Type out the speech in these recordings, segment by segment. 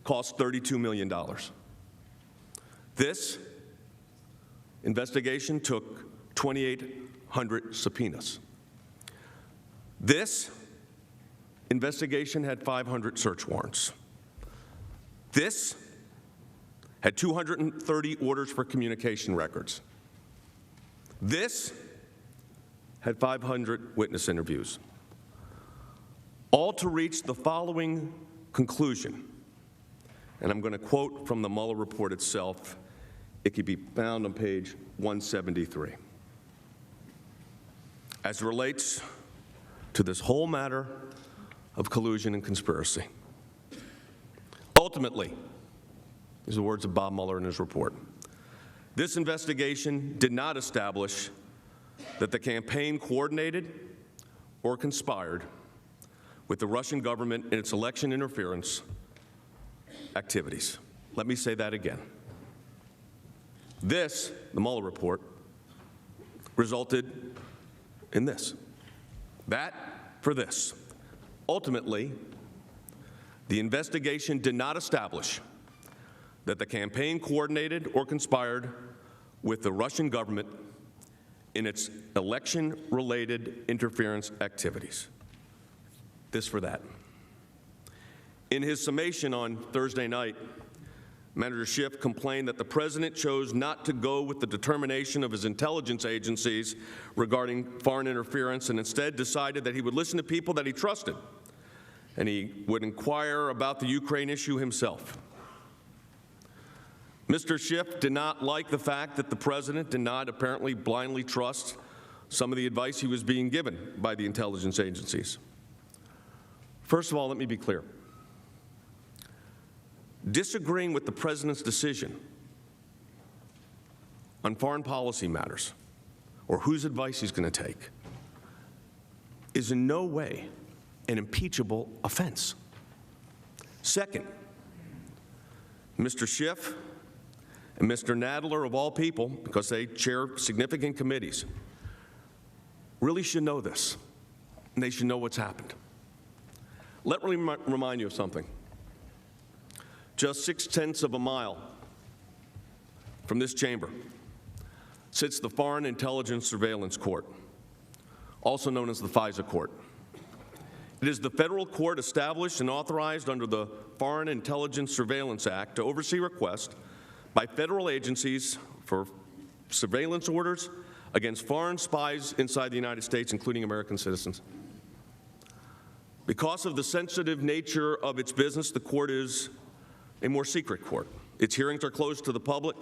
cost $32 million. This investigation took 2,800 subpoenas. This investigation had 500 search warrants. This had 230 orders for communication records. This had 500 witness interviews, all to reach the following conclusion. And I'm going to quote from the Mueller report itself. It can be found on page 173. As it relates to this whole matter of collusion and conspiracy. Ultimately, these are the words of Bob Mueller in his report, this investigation did not establish that the campaign coordinated or conspired with the Russian government in its election interference activities. Let me say that again. This, the Mueller report, resulted in this. That for this. Ultimately, the investigation did not establish that the campaign coordinated or conspired with the Russian government in its election-related interference activities. This for that. In his summation on Thursday night, Manager Schiff complained that the president chose not to go with the determination of his intelligence agencies regarding foreign interference and instead decided that he would listen to people that he trusted and he would inquire about the Ukraine issue himself. Mr. Schiff did not like the fact that the president did not apparently blindly trust some of the advice he was being given by the intelligence agencies. First of all, let me be clear. Disagreeing with the president's decision on foreign policy matters or whose advice he's going to take is in no way an impeachable offense. Second, Mr. Schiff and Mr. Nadler, of all people, because they chair significant committees, really should know this, and they should know what's happened. Let me remind you of something. Just 6/10 of a mile from this chamber sits the Foreign Intelligence Surveillance Court, also known as the FISA Court. It is the federal court established and authorized under the Foreign Intelligence Surveillance Act to oversee requests by federal agencies for surveillance orders against foreign spies inside the United States, including American citizens. Because of the sensitive nature of its business, the court is a more secret court. Its hearings are closed to the public.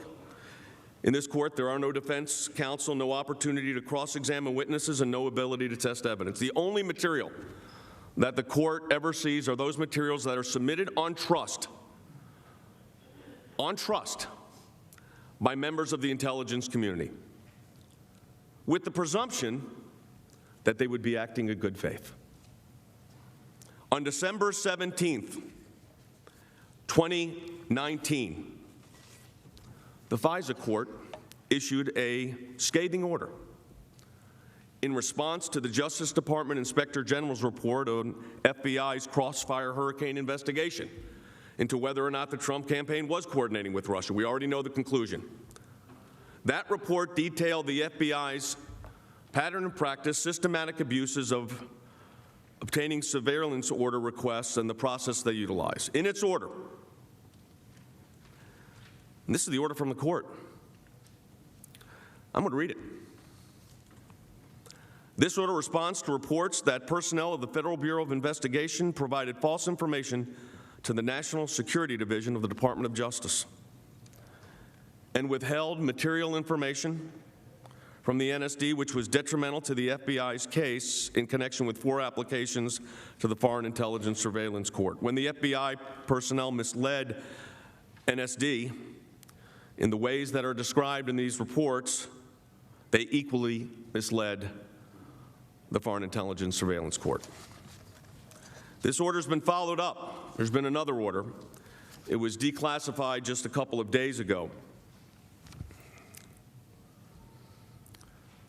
In this court, there are no defense counsel, no opportunity to cross-examine witnesses, and no ability to test evidence. The only material that the court ever sees are those materials that are submitted on trust by members of the intelligence community, with the presumption that they would be acting in good faith. On December 17th, 2019, the FISA court issued a scathing order in response to the Justice Department Inspector General's report on FBI's Crossfire Hurricane investigation into whether or not the Trump campaign was coordinating with Russia. We already know the conclusion. That report detailed the FBI's pattern and practice, systematic abuses of obtaining surveillance order requests and the process they utilize. In its order, and this is the order from the court, I'm going to read it. This order responds to reports that personnel of the Federal Bureau of Investigation provided false information to the National Security Division of the Department of Justice and withheld material information from the NSD, which was detrimental to the FBI's case in connection with 4 applications to the Foreign Intelligence Surveillance Court. When the FBI personnel misled NSD in the ways that are described in these reports, they equally misled the Foreign Intelligence Surveillance Court. This order's been followed up. There's been another order. It was declassified just a couple of days ago.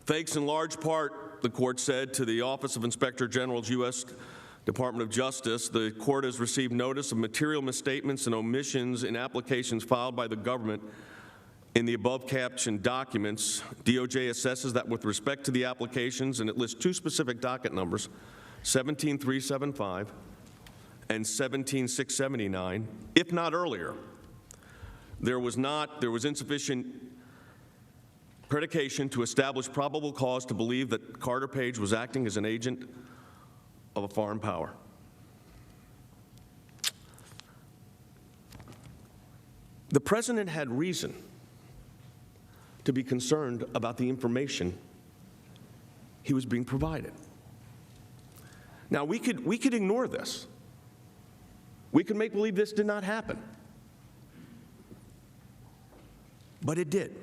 Thanks in large part, the court said, to the Office of Inspector General's U.S. Department of Justice, the court has received notice of material misstatements and omissions in applications filed by the government in the above-captioned documents. DOJ assesses that with respect to the applications, and it lists two specific docket numbers, 17375 and 17679, if not earlier, there was insufficient predication to establish probable cause to believe that Carter Page was acting as an agent of a foreign power. The president had reason to be concerned about the information he was being provided. Now, we could ignore this. We could make believe this did not happen. But it did.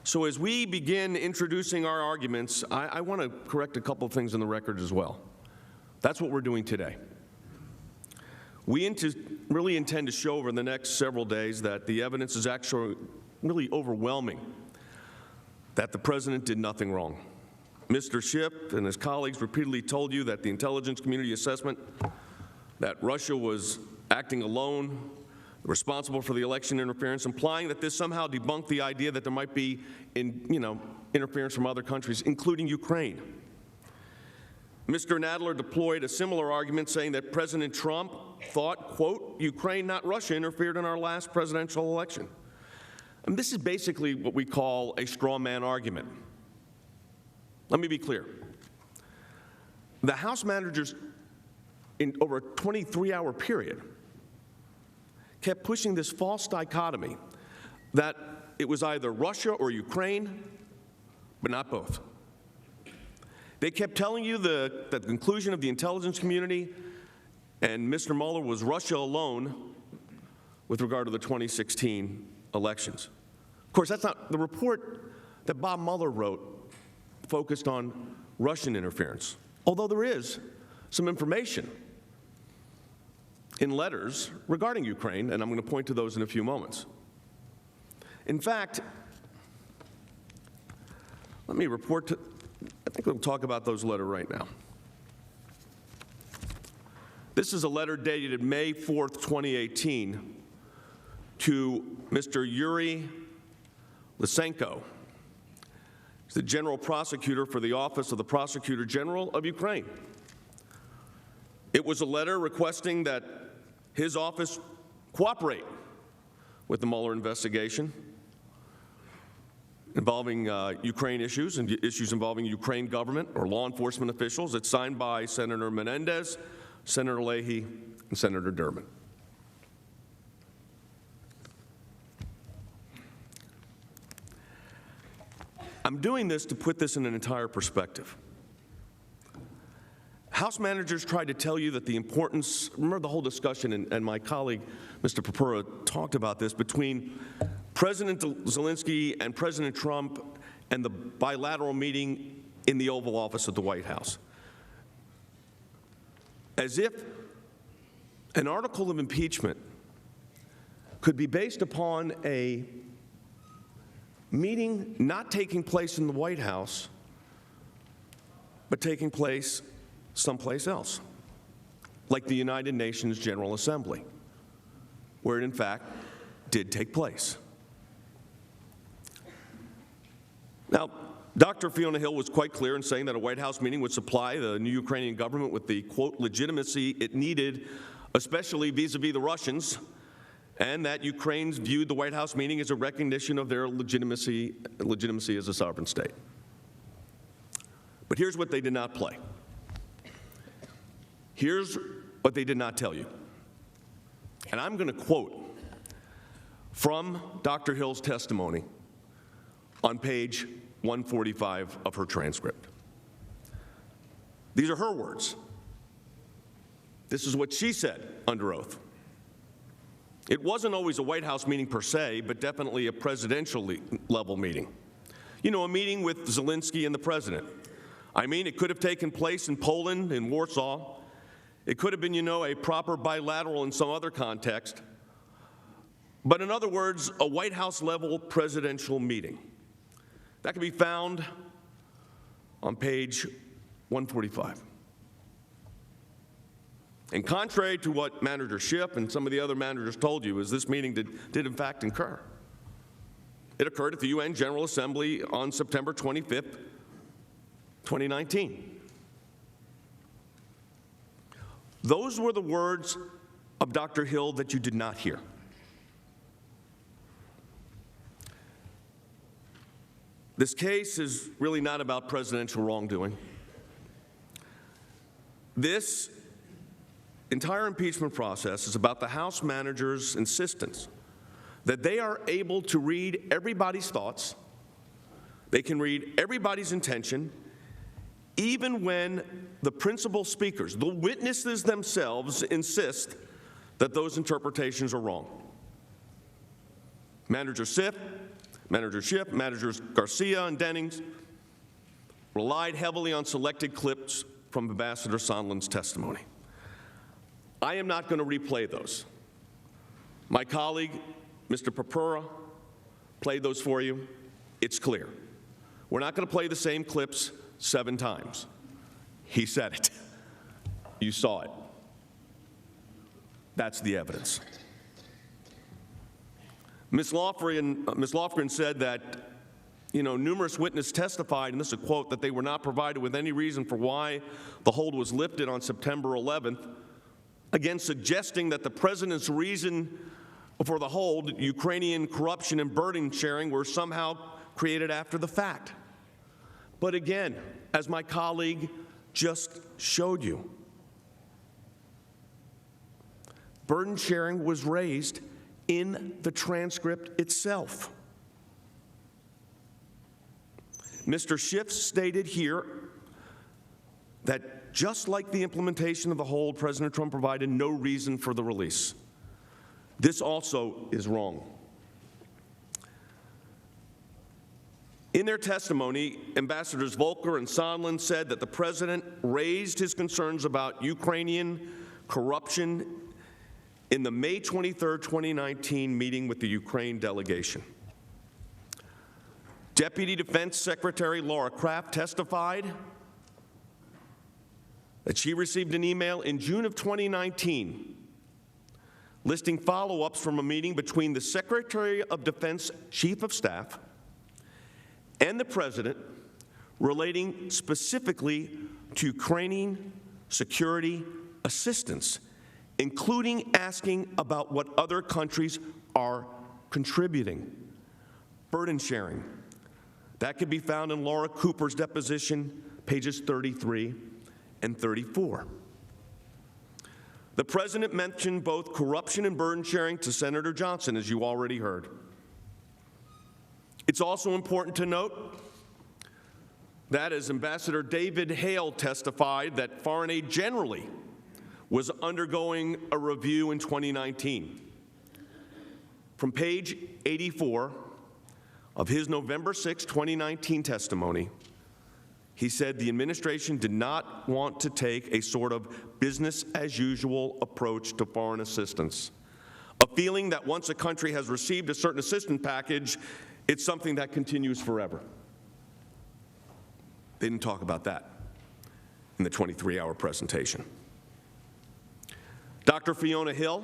So as we begin introducing our arguments, I want to correct a couple of things in the record as well. That's what we're doing today. We really intend to show over the next several days that the evidence is actually really overwhelming, that the president did nothing wrong. Mr. Schiff and his colleagues repeatedly told you that the intelligence community assessment that Russia was acting alone, responsible for the election interference, implying that this somehow debunked the idea that there might be interference from other countries, including Ukraine. Mr. Nadler deployed a similar argument, saying that President Trump thought, quote, Ukraine, not Russia, interfered in our last presidential election. And this is basically what we call a straw man argument. Let me be clear. The House managers, in over a 23-hour period, kept pushing this false dichotomy that it was either Russia or Ukraine, but not both. They kept telling you that the conclusion of the intelligence community and Mr. Mueller was Russia alone with regard to the 2016 elections. Of course, that's not the report that Bob Mueller wrote focused on Russian interference, although there is some information in letters regarding Ukraine, and I'm going to point to those in a few moments. In fact, let me report to, I think we'll talk about those letters right now. This is a letter dated May 4th, 2018, to Mr. Yuri Lysenko, the general prosecutor for the Office of the Prosecutor General of Ukraine. It was a letter requesting that his office cooperate with the Mueller investigation involving Ukraine issues and issues involving Ukraine government or law enforcement officials. It's signed by Senator Menendez, Senator Leahy, and Senator Durbin. I'm doing this to put this in an entire perspective. House managers tried to tell you that the importance, remember the whole discussion, and my colleague, Mr. Purpura, talked about this, between President Zelensky and President Trump and the bilateral meeting in the Oval Office at the White House. As if an article of impeachment could be based upon a meeting not taking place in the White House, but taking place someplace else, like the United Nations General Assembly, where it in fact did take place. Now, Dr. Fiona Hill was quite clear in saying that a White House meeting would supply the new Ukrainian government with the, quote, legitimacy it needed, especially vis-a-vis the Russians, and that Ukraine's viewed the White House meeting as a recognition of their legitimacy as a sovereign state. But here's what they did not play. Here's what they did not tell you. And I'm going to quote from Dr. Hill's testimony on page 145 of her transcript. These are her words. This is what she said under oath. It wasn't always a White House meeting per se, but definitely a presidential level meeting. You know, a meeting with Zelensky and the president. I mean, it could have taken place in Poland, in Warsaw. It could have been, you know, a proper bilateral in some other context. But in other words, a White House level presidential meeting. That can be found on page 145. And contrary to what Manager Schiff and some of the other managers told you, is this meeting did in fact occur. It occurred at the UN General Assembly on September 25th, 2019. Those were the words of Dr. Hill that you did not hear. This case is really not about presidential wrongdoing. This entire impeachment process is about the House manager's insistence that they are able to read everybody's thoughts, they can read everybody's intention, even when the principal speakers, the witnesses themselves, insist that those interpretations are wrong. Manager Schiff, Managers Garcia and Dennings relied heavily on selected clips from Ambassador Sondland's testimony. I am not going to replay those. My colleague, Mr. Purpura, played those for you. It's clear. We're not going to play the same clips 7 times. He said it. You saw it. That's the evidence. Ms. Lofgren said that, numerous witnesses testified, and this is a quote, that they were not provided with any reason for why the hold was lifted on September 11th, again suggesting that the president's reason for the hold, Ukrainian corruption and burden sharing, were somehow created after the fact. But again, as my colleague just showed you, burden sharing was raised in the transcript itself. Mr. Schiff stated here that just like the implementation of the hold, President Trump provided no reason for the release. This also is wrong. In their testimony, Ambassadors Volker and Sondland said that the president raised his concerns about Ukrainian corruption in the May 23, 2019 meeting with the Ukraine delegation. Deputy Defense Secretary Laura Kraft testified that she received an email in June of 2019 listing follow-ups from a meeting between the Secretary of Defense Chief of Staff and the President relating specifically to Ukrainian security assistance, including asking about what other countries are contributing. Burden sharing. That could be found in Laura Cooper's deposition, pages 33 and 34. The President mentioned both corruption and burden sharing to Senator Johnson, as you already heard. It's also important to note that, as Ambassador David Hale testified, that foreign aid generally was undergoing a review in 2019. From page 84 of his November 6, 2019 testimony, he said the administration did not want to take a sort of business-as-usual approach to foreign assistance, a feeling that once a country has received a certain assistance package, it's something that continues forever. They didn't talk about that in the 23-hour presentation. Dr. Fiona Hill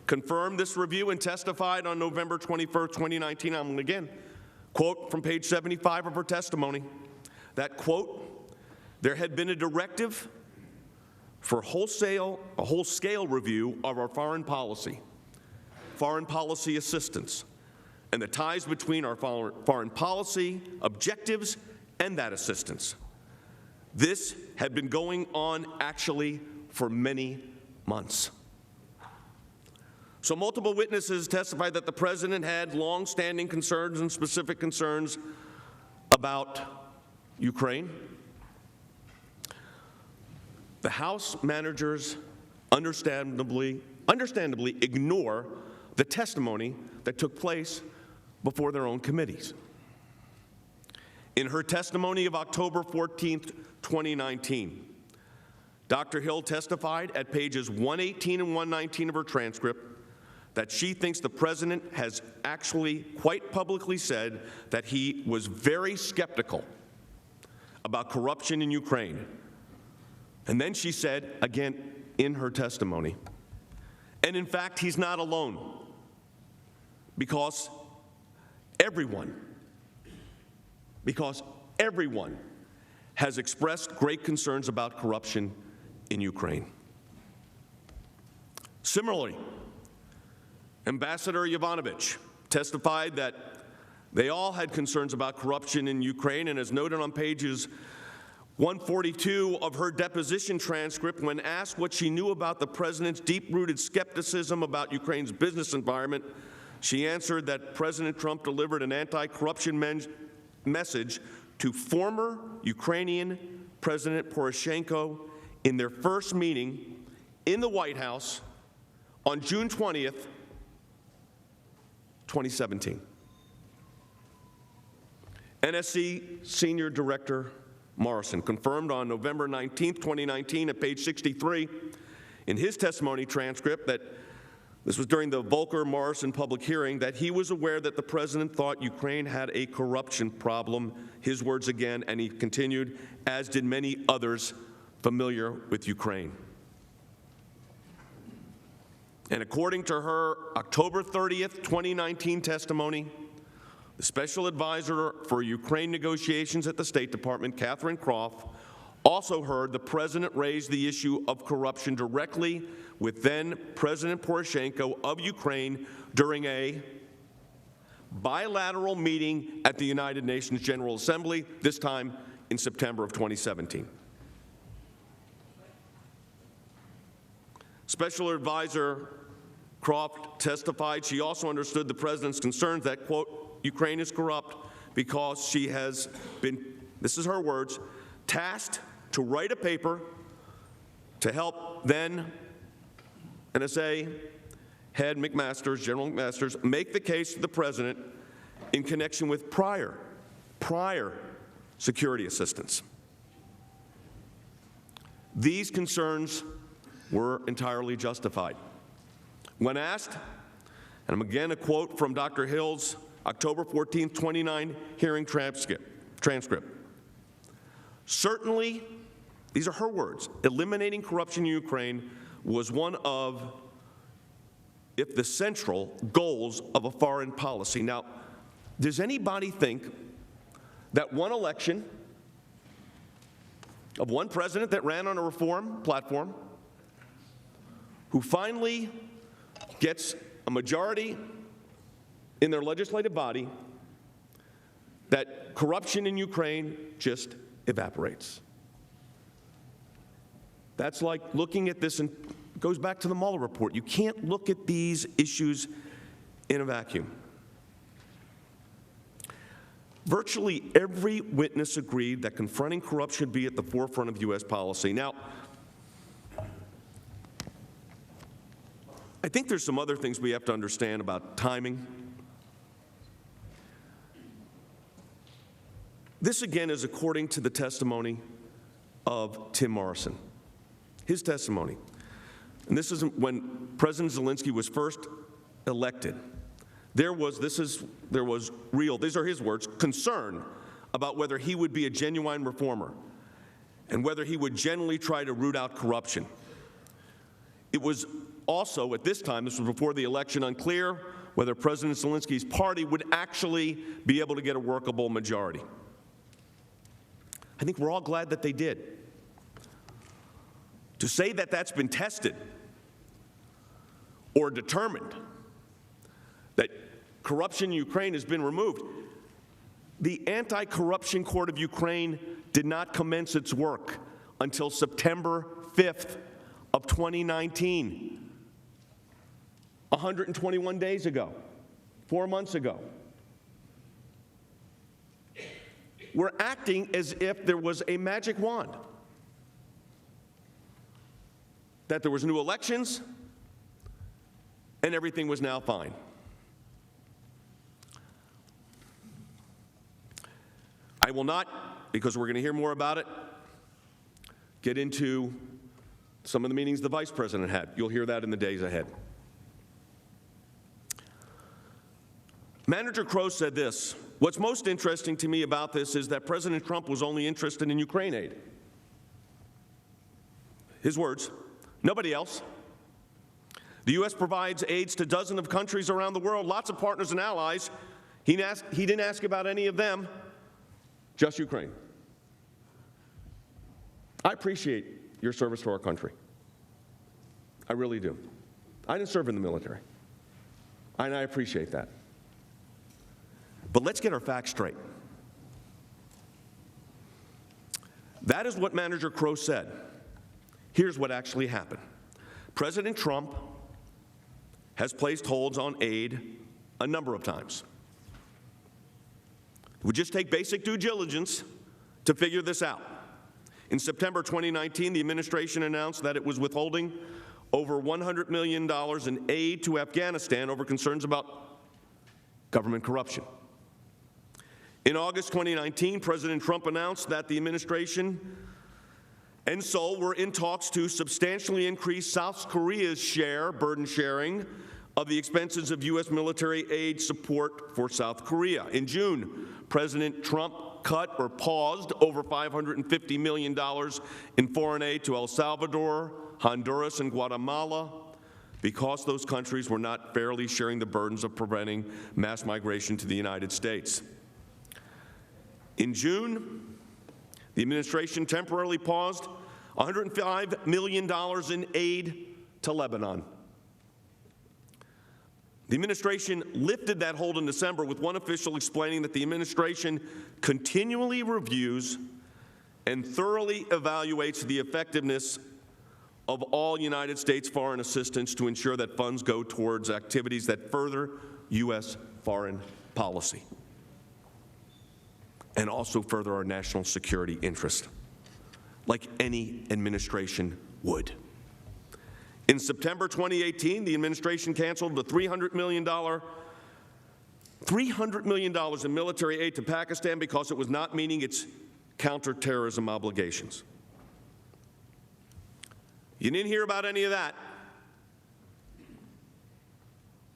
confirmed this review and testified on November 21, 2019. I'm going to again quote from page 75 of her testimony that, quote, there had been a directive for a whole-scale review of our foreign policy assistance, and the ties between our foreign policy objectives and that assistance. This had been going on actually for many months. So multiple witnesses testified that the president had long-standing concerns and specific concerns about Ukraine. The House managers understandably ignore the testimony that took place before their own committees. In her testimony of October 14th, 2019, Dr. Hill testified at pages 118 and 119 of her transcript that she thinks the president has actually quite publicly said that he was very skeptical about corruption in Ukraine. And then she said, again, in her testimony. And in fact, he's not alone, because everyone has expressed great concerns about corruption in Ukraine. Similarly, Ambassador Yovanovitch testified that they all had concerns about corruption in Ukraine, and as noted on pages 142 of her deposition transcript, when asked what she knew about the president's deep-rooted skepticism about Ukraine's business environment, she answered that President Trump delivered an anti-corruption message to former Ukrainian President Poroshenko in their first meeting in the White House on June 20th, 2017. NSC Senior Director Morrison confirmed on November 19, 2019, at page 63 in his testimony transcript that this was during the Volcker-Morrison public hearing, that he was aware that the president thought Ukraine had a corruption problem, his words again, and he continued, as did many others familiar with Ukraine. And according to her October 30th, 2019 testimony, the special advisor for Ukraine negotiations at the State Department, Catherine Croft, also heard the president raise the issue of corruption directly with then President Poroshenko of Ukraine during a bilateral meeting at the United Nations General Assembly, this time in September of 2017. Special advisor Croft testified she also understood the president's concerns that, quote, Ukraine is corrupt because she has been, this is her words, tasked to write a paper to help then NSA head McMaster's, General McMaster's, make the case to the president in connection with prior security assistance. These concerns were entirely justified. When asked, and again a quote from Dr. Hill's October 14, 2009 hearing transcript. Certainly, these are her words, eliminating corruption in Ukraine was one of, if the central, goals of a foreign policy. Now, does anybody think that one election of one president that ran on a reform platform, who finally gets a majority in their legislative body, that corruption in Ukraine just evaporates? That's like looking at this, and it goes back to the Mueller report. You can't look at these issues in a vacuum. Virtually every witness agreed that confronting corruption should be at the forefront of U.S. policy. Now, I think there's some other things we have to understand about timing. This, again, is according to the testimony of Tim Morrison. His testimony. And this is when President Zelensky was first elected. There was real, these are his words, concern about whether he would be a genuine reformer and whether he would genuinely try to root out corruption. It was also, at this time, this was before the election, unclear whether President Zelensky's party would actually be able to get a workable majority. I think we're all glad that they did. To say that that's been tested or determined, that corruption in Ukraine has been removed. The Anti-Corruption Court of Ukraine did not commence its work until September 5th of 2019, 121 days ago, 4 months ago. We're acting as if there was a magic wand, that there was new elections and everything was now fine. I will not, because we're going to hear more about it, get into some of the meetings the vice president had. You'll hear that in the days ahead. Manager Crow said this: what's most interesting to me about this is that President Trump was only interested in Ukraine aid. His words, Nobody else. The U.S. provides aids to dozens of countries around the world, lots of partners and allies. He didn't ask about any of them, just Ukraine. I appreciate your service to our country. I really do. I didn't serve in the military, and I appreciate that. But let's get our facts straight. That is what Manager Crow said. Here's what actually happened. President Trump has placed holds on aid a number of times. It would just take basic due diligence to figure this out. In September 2019, the administration announced that it was withholding over $100 million in aid to Afghanistan over concerns about government corruption. In August 2019, President Trump announced that the administration and Seoul were in talks to substantially increase South Korea's burden sharing, of the expenses of U.S. military aid support for South Korea. In June, President Trump cut or paused over $550 million in foreign aid to El Salvador, Honduras, and Guatemala because those countries were not fairly sharing the burdens of preventing mass migration to the United States. In June, the administration temporarily paused $105 million in aid to Lebanon. The administration lifted that hold in December, with one official explaining that the administration continually reviews and thoroughly evaluates the effectiveness of all United States foreign assistance to ensure that funds go towards activities that further U.S. foreign policy and also further our national security interest, like any administration would. In September 2018, the administration canceled the $300 million in military aid to Pakistan because it was not meeting its counterterrorism obligations. You didn't hear about any of that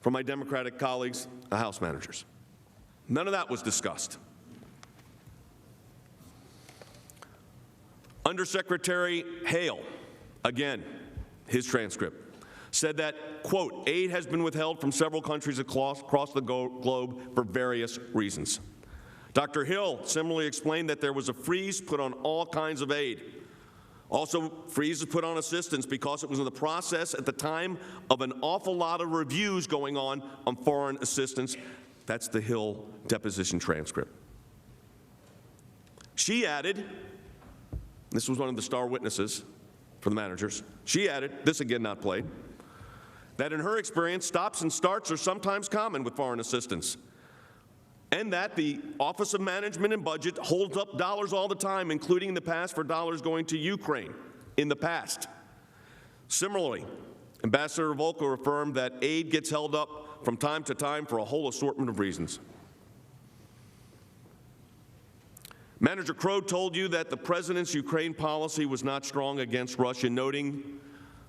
from my Democratic colleagues, the House managers. None of that was discussed. Undersecretary Hale, again, his transcript, said that, quote, aid has been withheld from several countries across the globe for various reasons. Dr. Hill similarly explained that there was a freeze put on all kinds of aid. Also, freeze was put on assistance because it was in the process at the time of an awful lot of reviews going on foreign assistance. That's the Hill deposition transcript. She added, this was one of the star witnesses for the managers, she added, this again not played, that in her experience, stops and starts are sometimes common with foreign assistance, and that the Office of Management and Budget holds up dollars all the time, including in the past for dollars going to Ukraine in the past. Similarly, Ambassador Volker affirmed that aid gets held up from time to time for a whole assortment of reasons. Manager Crow told you that the president's Ukraine policy was not strong against Russia, noting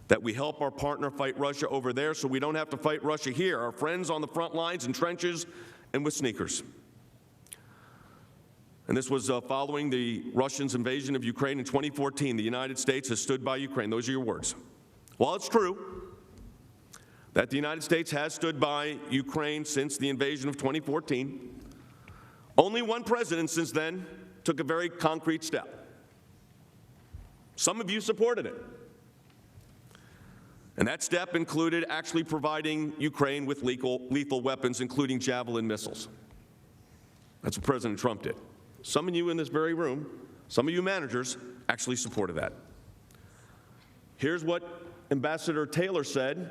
that we help our partner fight Russia over there so we don't have to fight Russia here, our friends on the front lines in trenches and with sneakers. And this was following the Russians' invasion of Ukraine in 2014. The United States has stood by Ukraine. Those are your words. While it's true that the United States has stood by Ukraine since the invasion of 2014, only one president since then took a very concrete step. Some of you supported it. And that step included actually providing Ukraine with lethal weapons, including Javelin missiles. That's what President Trump did. Some of you in this very room, some of you managers, actually supported that. Here's what Ambassador Taylor said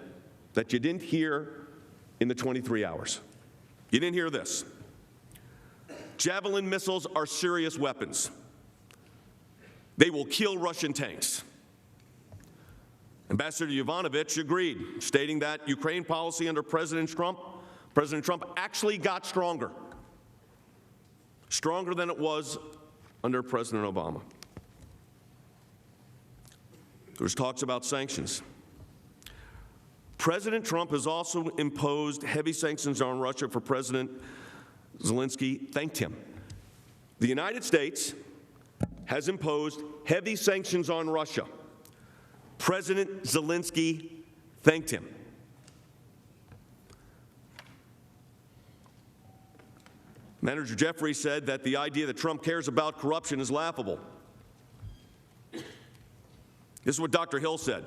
that you didn't hear in the 23 hours. You didn't hear this. Javelin missiles are serious weapons. They will kill Russian tanks. Ambassador Yovanovitch agreed, stating that Ukraine policy under President Trump actually got stronger than it was under President Obama. There was talks about sanctions. President Trump has also imposed heavy sanctions on Russia for President Zelensky thanked him. The United States has imposed heavy sanctions on Russia. President Zelensky thanked him. Manager Jeffrey said that the idea that Trump cares about corruption is laughable. This is what Dr. Hill said.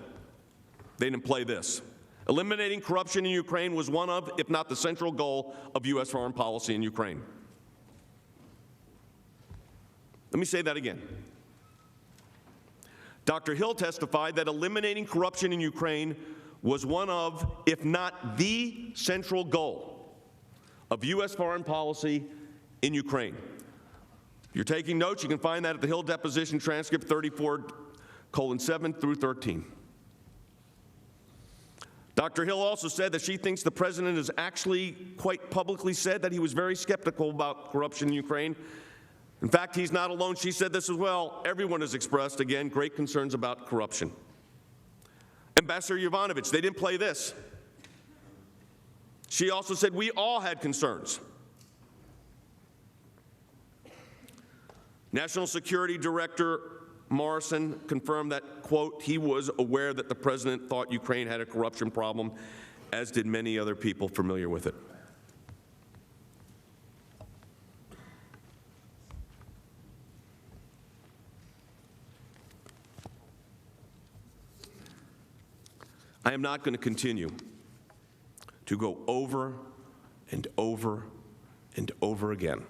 They didn't play this. Eliminating corruption in Ukraine was one of, if not the central goal of U.S. foreign policy in Ukraine. Let me say that again. Dr. Hill testified that eliminating corruption in Ukraine was one of, if not the central goal of U.S. foreign policy in Ukraine. If you're taking notes, you can find that at the Hill deposition transcript 34:7 through 13. Dr. Hill also said that she thinks the president has actually quite publicly said that he was very skeptical about corruption in Ukraine. In fact, he's not alone. She said this as well. Everyone has expressed, again, great concerns about corruption. Ambassador Yovanovitch, they didn't play this. She also said we all had concerns. National Security Director Morrison confirmed that, quote, he was aware that the president thought Ukraine had a corruption problem, as did many other people familiar with it. I am not going to continue to go over and over and over again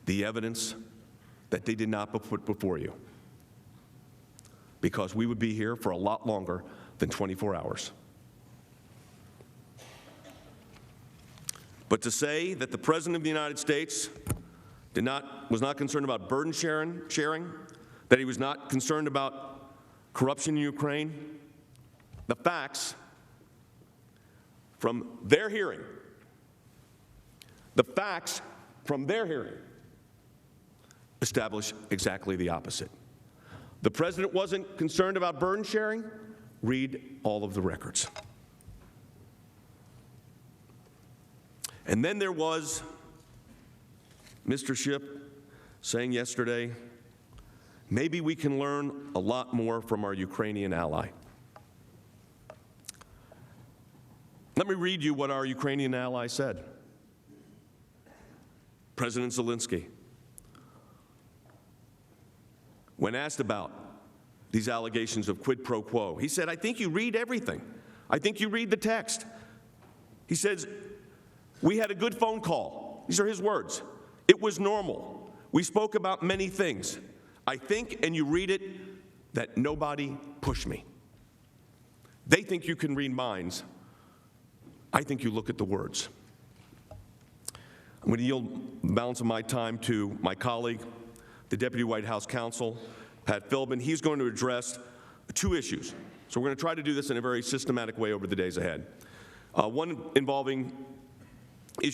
the evidence that they did not put before you, because we would be here for a lot longer than 24 hours. But to say that the President of the United States was not concerned about burden sharing, that he was not concerned about corruption in Ukraine, the facts from their hearing, establish exactly the opposite. The president wasn't concerned about burden sharing. Read all of the records. And then there was Mr. Schiff saying yesterday, maybe we can learn a lot more from our Ukrainian ally. Let me read you what our Ukrainian ally said. President Zelensky, when asked about these allegations of quid pro quo, he said, I think you read everything. I think you read the text. He says, we had a good phone call. These are his words. It was normal. We spoke about many things. I think, and you read it, that nobody pushed me. They think you can read minds. I think you look at the words. I'm going to yield the balance of my time to my colleague, the Deputy White House Counsel, Pat Philbin. He's going to address two issues. So we're going to try to do this in a very systematic way over the days ahead. One involving issues